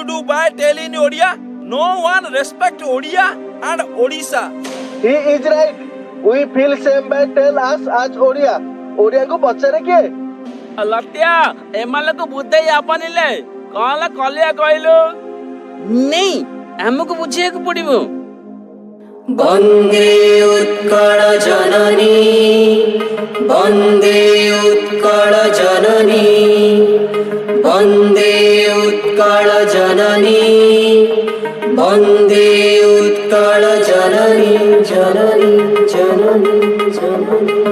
do by telling Odia? No one respect Odia and Odisha. He is right. We feel same by tell us as Odia. Odia को पचारे के? लत्या एमाले को बुद्धे यापन ले कौन ला कलिया कहलो नहीं हमको बुझे को पड़िबो वन्दे उत्कल जननी वन्दे उत्कल जननी वन्दे उत्कल जननी वन्दे उत्कल जननी जननी जननी जननी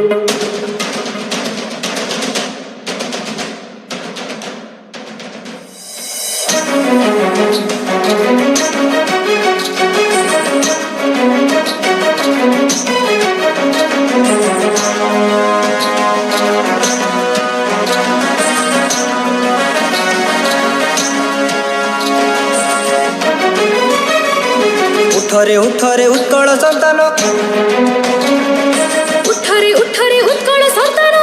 उठरे उठरे उत्कल संतान उठरे उठरे उत्कल संतान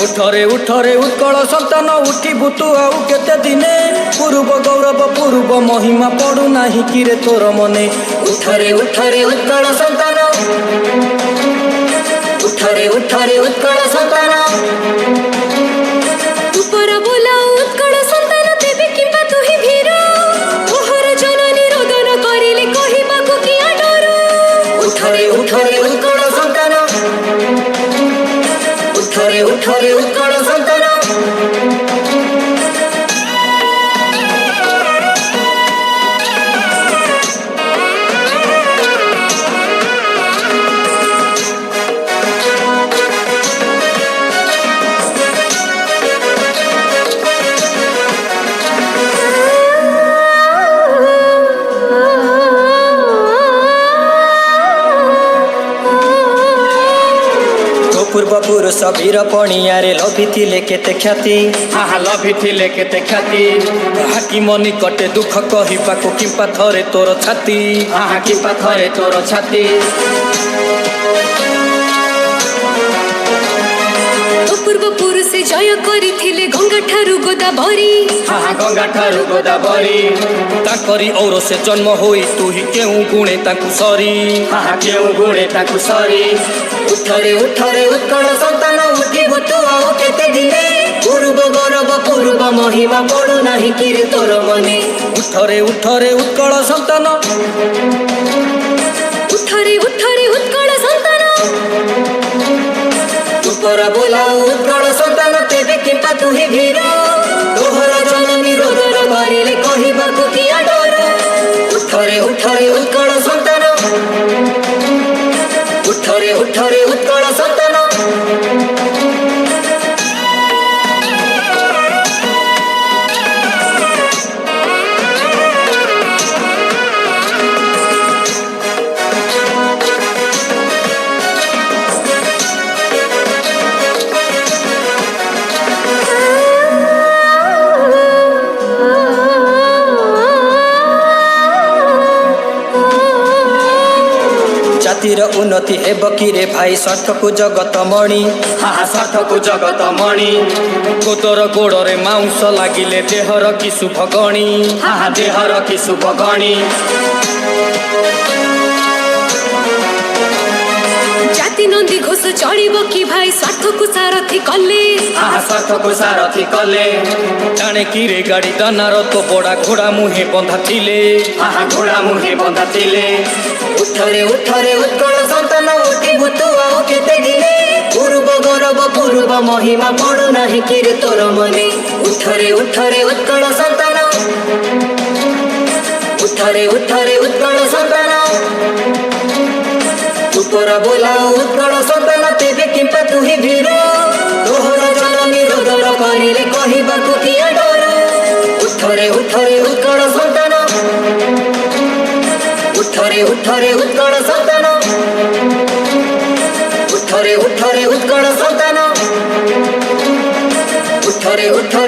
उठरे उठरे उत्कल संतान उठी बुतु आउ केते दिने पूर्व गौरव पूर्व महिमा पड़ू नाही किरे तोर मने उठरे उठरे उत्कल संतान उठरे उठरे उत्कल संतान ऊपर बोला उत्कल संतान देवी किंबा तू ही भीर ओहर जननी रोदन करिले कहिबा को किया डर उठरे उठरे उत्कल संतान उठरे उठरे उत्कल संतान पूर्व पुरुष वीर पणियारे लभिथिले केते ख्याति हाँ लभिथिले केते ख्याति हाकिम निकटे दुख कहिबाको किंपा थरे तोर छाती हाँ किंपा थरे तोर छाती पूर्व पुरुष जय करिथिले गंगा ठारु गोदावरी हाँ गंगा ठारु गोदावरी ताकरी और से जन्म होई तू ही केउ गुणे ताकु सरी हाँ केउ गुणे ताकु सरी उठरे उठरे उत्कल संतान उठी बुतु आउ केते दिने पूर्व गौरव पूर्व महिमा पड़ू नाही किरे तोर मने उठरे उठरे उत्कल संतान उठरे उठरे उत्कल संतान ऊपर बोला उत्कल संतान तेबे किंपा तू ही भीर तोहर जननी रोदन करिले कहिबाको किया डर उठरे उठरे उत्कल संतान उठरे उठरे उत्कल संतान जातिर उन्नति हेब कि रे भाई स्वार्थ को जगत मणि हाँ स्वार्थ को जगत मणि गोदर गोड़े माउंस लागिले देहर कि शुभ गणी हाँ देहर कि शुभ गणी जाति नंदी घोष चढ़िबो कि भाई स्वार्थ को सारथी कले हाँ स्वार्थ को सारथी कले जाने कि रे गाड़ी दानार तो बड़ा घोड़ा मुहे बंधा थिले हाँ घोड़ा मुहे बंधा थिले उठरे उठरे उत्कल संतान उठी बुतु आउ केते दिने पूर्व गौरव पूर्व महिमा पड़ू नाही किरे तोर मने उठरे उठरे उत्कल संतान उठरे उठरे उत्कल संतान ऊपर बोला उत्कल संतान तेबे किंपा तू ही भीर तोहर जननी रोदन करिले कहिबाको किया डर उठरे उठरे उत्कल संतान उठरे उठरे उत्कल संतान उठरे उठरे उत्कल संतान उठरे उठरे